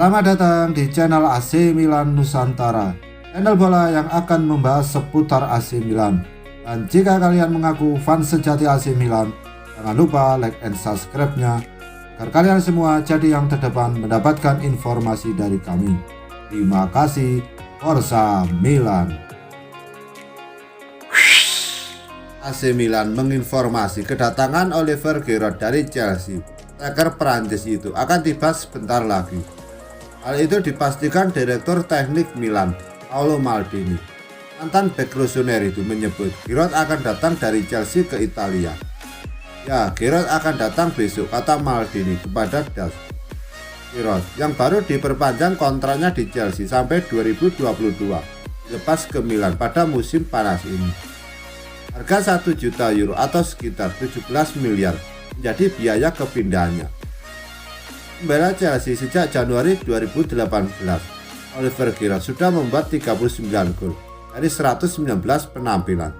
Selamat datang di channel AC Milan Nusantara, channel bola yang akan membahas seputar AC Milan. Dan jika kalian mengaku fans sejati AC Milan, jangan lupa like and subscribe-nya agar kalian semua jadi yang terdepan mendapatkan informasi dari kami. Terima kasih. Forza Milan. AC Milan menginformasi kedatangan Oliver Giroud dari Chelsea. Striker Prancis itu akan tiba sebentar lagi. Hal itu dipastikan Direktur Teknik Milan, Paolo Maldini. Mantan bek Rossoneri itu menyebut Giroud akan datang dari Chelsea ke Italia. Ya, Giroud akan datang besok, kata Maldini kepada Das. Giroud yang baru diperpanjang kontraknya di Chelsea sampai 2022 dilepas ke Milan pada musim panas ini. Harga 1 juta euro atau sekitar 17 miliar menjadi biaya kepindahannya. Pembela Chelsea sejak Januari 2018, Oliver Giroud sudah membuat 39 gol dari 119 penampilan.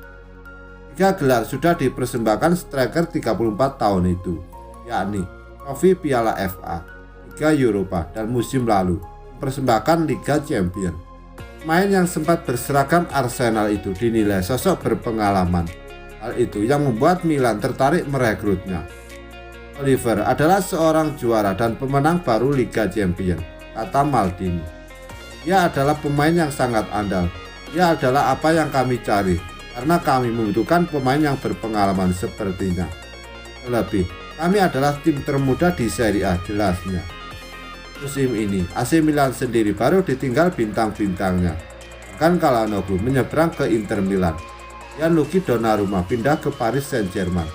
3 gelar sudah dipersembahkan striker 34 tahun itu, yakni trofi Piala FA, Liga Eropa, dan musim lalu mempersembahkan Liga Champions. Pemain yang sempat berseragam Arsenal itu dinilai sosok berpengalaman. Hal itu yang membuat Milan tertarik merekrutnya. Oliver adalah seorang juara dan pemenang baru Liga Champions, kata Maldini. Dia adalah pemain yang sangat andal. Dia adalah apa yang kami cari, karena kami membutuhkan pemain yang berpengalaman sepertinya. Terlebih, kami adalah tim termuda di Serie A, jelasnya. Musim ini, AC Milan sendiri baru ditinggal bintang-bintangnya. Bahkan Calhanoglu menyeberang ke Inter Milan. Gianluigi Donnarumma pindah ke Paris Saint-Germain.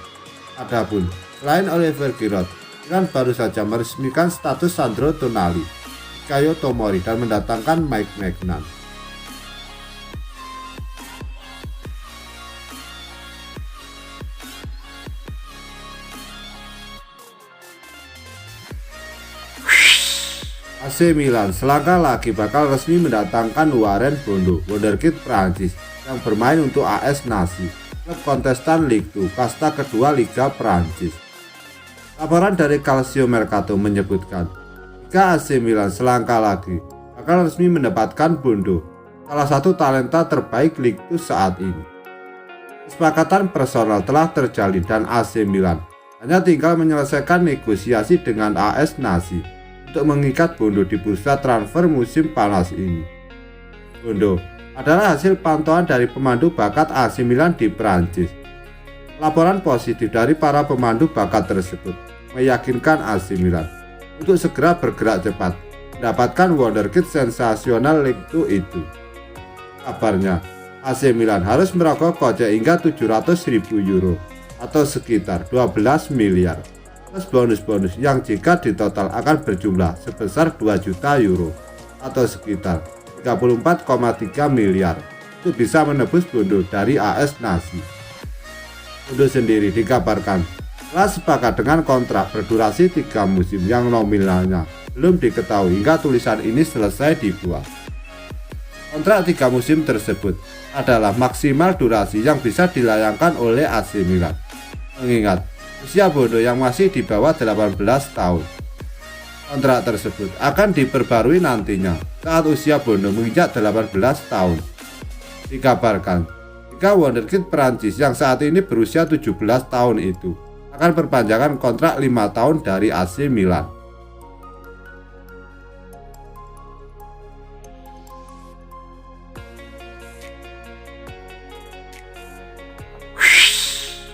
Adapun, selain Oliver Giroud, Milan baru saja meresmikan status Sandro Tonali, Kayo Tomori, dan mendatangkan Mike Maignan. AC Milan selangkah lagi bakal resmi mendatangkan Warren Bondo, wonderkid Prancis yang bermain untuk AS Nancy, klub kontestan Ligue 2 kasta kedua Liga Prancis. Laporan dari Calcio Mercato menyebutkan, jika AC Milan selangkah lagi bakal resmi mendapatkan Bondo, salah satu talenta terbaik Ligue 2 saat ini. Kesepakatan personal telah terjalin dan AC Milan hanya tinggal menyelesaikan negosiasi dengan AS Nancy untuk mengikat Bondo di bursa transfer musim panas ini. Bondo adalah hasil pantauan dari pemandu bakat AC Milan di Prancis. Laporan positif dari para pemandu bakat tersebut meyakinkan AC Milan untuk segera bergerak cepat mendapatkan wonderkid sensasional Ligue 2 itu. Kabarnya, AC Milan harus merogoh kocek hingga 700.000 euro atau sekitar 12 miliar. Plus bonus-bonus yang jika ditotal akan berjumlah sebesar 2 juta euro atau sekitar 34,3 miliar untuk bisa menebus Bondo dari AS Nancy. Bondo sendiri dikabarkan telah sepakat dengan kontrak berdurasi 3 musim yang nominalnya belum diketahui hingga tulisan ini selesai dibuat. Kontrak 3 musim tersebut adalah maksimal durasi yang bisa dilayangkan oleh AC Milan. Mengingat usia Bondo yang masih di bawah 18 tahun. Kontrak tersebut akan diperbarui nantinya saat usia Bondo menginjak 18 tahun. Dikabarkan, jika wonderkid Prancis yang saat ini berusia 17 tahun itu akan perpanjangan kontrak 5 tahun dari AC Milan.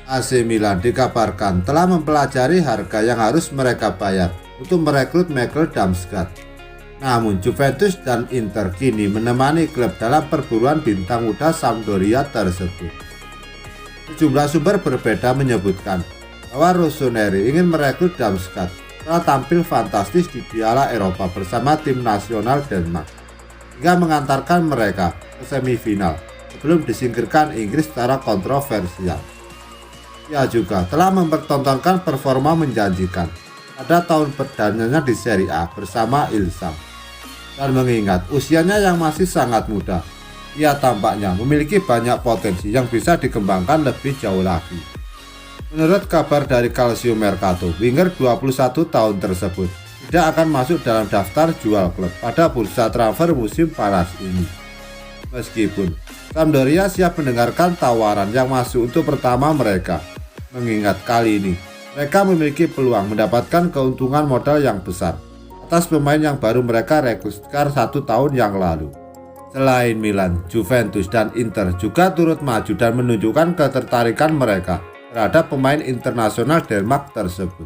AC Milan dikabarkan telah mempelajari harga yang harus mereka bayar untuk merekrut Michael Damsgaard. Namun Juventus dan Inter kini menemani klub dalam perburuan bintang muda Sampdoria tersebut. Sejumlah sumber berbeda menyebutkan bahwa Rossoneri ingin merekrut Damsgaard setelah tampil fantastis di Piala Eropa bersama tim nasional Denmark, hingga mengantarkan mereka ke semifinal sebelum disingkirkan Inggris secara kontroversial. Ia juga telah mempertontonkan performa menjanjikan pada tahun perdananya di Serie A bersama Ilsam. Dan mengingat usianya yang masih sangat muda, ia tampaknya memiliki banyak potensi yang bisa dikembangkan lebih jauh lagi. Menurut kabar dari Calcio Mercato, winger 21 tahun tersebut tidak akan masuk dalam daftar jual klub pada bursa transfer musim panas ini. Meskipun Sampdoria siap mendengarkan tawaran yang masuk untuk pertama mereka, mengingat kali ini mereka memiliki peluang mendapatkan keuntungan modal yang besar atas pemain yang baru mereka rekrutkan 1 tahun yang lalu. Selain Milan, Juventus, dan Inter juga turut maju dan menunjukkan ketertarikan mereka terhadap pemain internasional Denmark tersebut.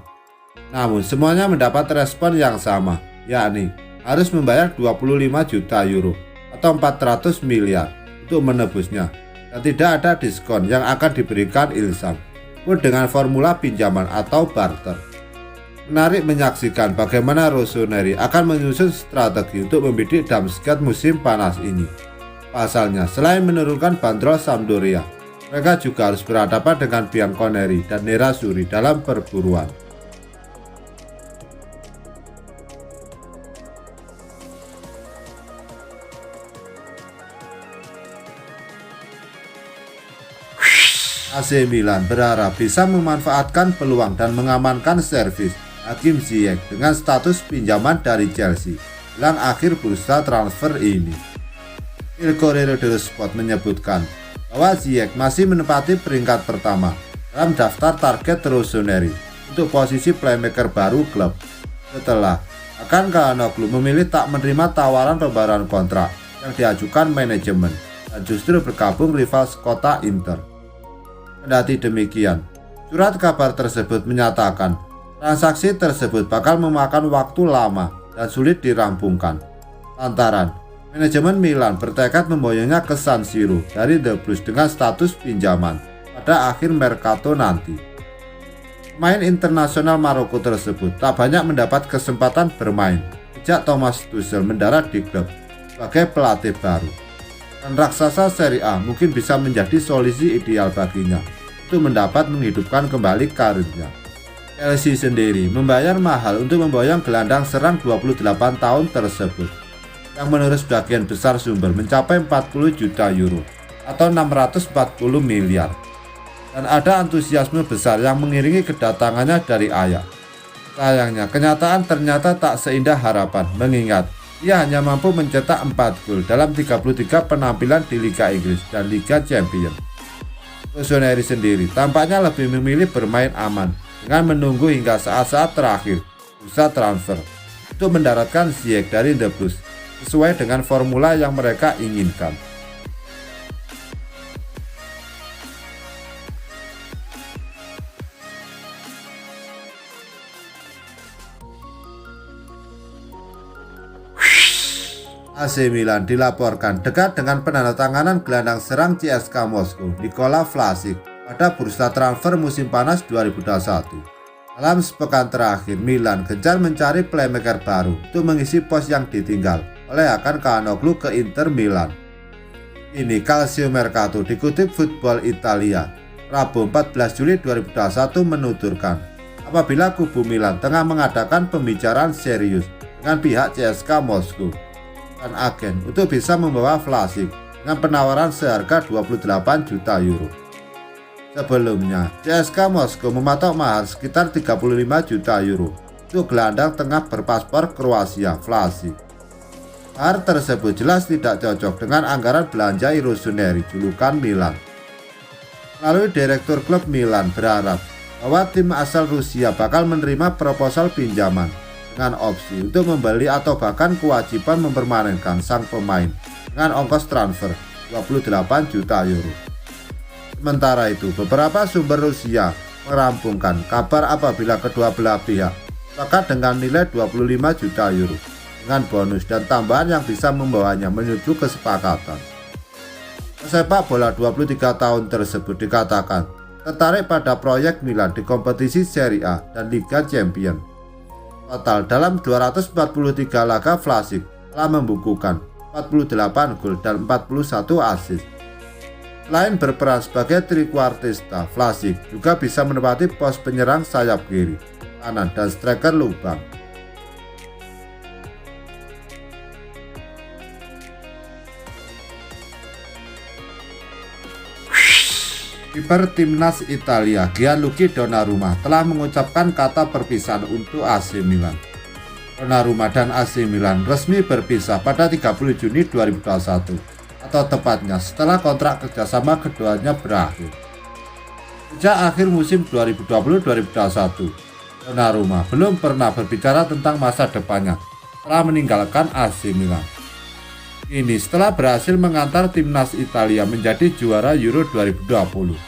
Namun semuanya mendapat respon yang sama, yakni harus membayar 25 juta euro atau 400 miliar untuk menebusnya, dan tidak ada diskon yang akan diberikan Ilsan pun dengan formula pinjaman atau barter. Menarik menyaksikan bagaimana Rossoneri akan menyusun strategi untuk membidik Damsgaard musim panas ini. Pasalnya, selain menurunkan bandrol Sampdoria, mereka juga harus berhadapan dengan Bianconeri dan Nerazzurri dalam perburuan. AC Milan berharap bisa memanfaatkan peluang dan mengamankan servis Hakim Ziyech dengan status pinjaman dari Chelsea jelang akhir bursa transfer ini. Il Corriere dello Sport menyebutkan bahwa Ziyech masih menempati peringkat pertama dalam daftar target Rossoneri untuk posisi playmaker baru klub, setelah Calhanoglu memilih tak menerima tawaran pembaruan kontrak yang diajukan manajemen dan justru bergabung rival sekota Inter. Kendati demikian, surat kabar tersebut menyatakan transaksi tersebut bakal memakan waktu lama dan sulit dirampungkan, lantaran manajemen Milan bertekad memboyongnya ke San Siro dari The Blues dengan status pinjaman pada akhir Mercato nanti. Pemain internasional Maroko tersebut tak banyak mendapat kesempatan bermain sejak Thomas Tuchel mendarat di klub sebagai pelatih baru. Dan raksasa Serie A mungkin bisa menjadi solusi ideal baginya untuk mendapat menghidupkan kembali karirnya. Chelsea sendiri membayar mahal untuk memboyong gelandang serang 28 tahun tersebut, yang menurut sebagian besar sumber mencapai 40 juta euro atau 640 miliar. Dan ada antusiasme besar yang mengiringi kedatangannya dari Ajax. Sayangnya, kenyataan ternyata tak seindah harapan, mengingat ia hanya mampu mencetak 4 gol dalam 33 penampilan di Liga Inggris dan Liga Champions. Rossoneri sendiri tampaknya lebih memilih bermain aman dengan menunggu hingga saat-saat terakhir bursa transfer untuk mendaratkan Ziyech dari The Blues sesuai dengan formula yang mereka inginkan. AC Milan dilaporkan dekat dengan penandatanganan gelandang serang CSKA Moskow Nikola Vlasic pada bursa transfer musim panas 2021. Dalam sepekan terakhir, Milan gencar mencari playmaker baru untuk mengisi pos yang ditinggal oleh Calhanoglu ke Inter Milan. Ini Calcio Mercato dikutip Football Italia, Rabu 14 Juli 2021 menuturkan apabila kubu Milan tengah mengadakan pembicaraan serius dengan pihak CSKA Moskow dan agen untuk bisa membawa Vlasic dengan penawaran seharga 28 juta euro. Sebelumnya, CSKA Moskow mematok mahar sekitar 35 juta euro untuk gelandang tengah berpaspor Kroasia Vlasic. Mahar tersebut jelas tidak cocok dengan anggaran belanja Rossoneri julukan Milan. Lalu Direktur klub Milan berharap bahwa tim asal Rusia bakal menerima proposal pinjaman dengan opsi untuk membeli atau bahkan kewajiban mempermanenkan sang pemain dengan ongkos transfer 28 juta euro. Sementara itu, beberapa sumber Rusia merampungkan kabar apabila kedua belah pihak sepakat dengan nilai 25 juta euro dengan bonus dan tambahan yang bisa membawanya menuju kesepakatan. Pesepak bola 23 tahun tersebut dikatakan tertarik pada proyek Milan di kompetisi Serie A dan Liga Champions. Total dalam 243 laga Vlasic telah membukukan 48 gol dan 41 assist. Selain berperan sebagai trequartista, Vlasic juga bisa menempati pos penyerang sayap kiri, kanan, dan striker lubang. Kiper timnas Italia Gianluigi Donnarumma telah mengucapkan kata perpisahan untuk AC Milan. Donnarumma dan AC Milan resmi berpisah pada 30 Juni 2021, atau tepatnya setelah kontrak kerjasama keduanya berakhir. Sejak akhir musim 2020-2021, Donnarumma belum pernah berbicara tentang masa depannya setelah meninggalkan AC Milan. Ini setelah berhasil mengantar timnas Italia menjadi juara Euro 2020.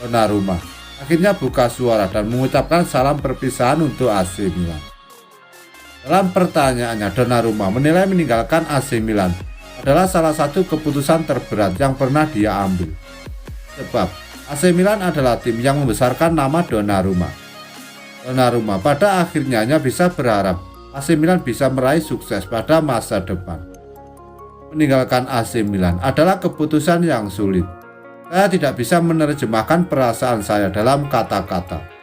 Donnarumma akhirnya buka suara dan mengucapkan salam perpisahan untuk AC Milan. Dalam pertanyaannya, Donnarumma menilai meninggalkan AC Milan adalah salah satu keputusan terberat yang pernah dia ambil. Sebab AC Milan adalah tim yang membesarkan nama Donnarumma. Donnarumma pada akhirnya hanya bisa berharap AC Milan bisa meraih sukses pada masa depan. Meninggalkan AC Milan adalah keputusan yang sulit. Saya tidak bisa menerjemahkan perasaan saya dalam kata-kata.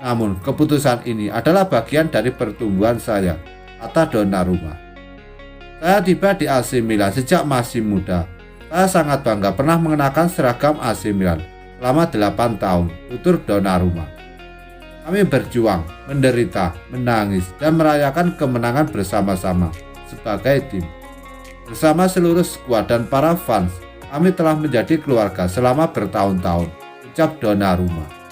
Namun, keputusan ini adalah bagian dari pertumbuhan saya, kata Donnarumma. Saya tiba di AC Milan sejak masih muda. Saya sangat bangga pernah mengenakan seragam AC Milan selama 8 tahun, tutur Donnarumma. Kami berjuang, menderita, menangis, dan merayakan kemenangan bersama-sama sebagai tim. Bersama seluruh skuad dan para fans, kami telah menjadi keluarga selama bertahun-tahun, ucap Donnarumma.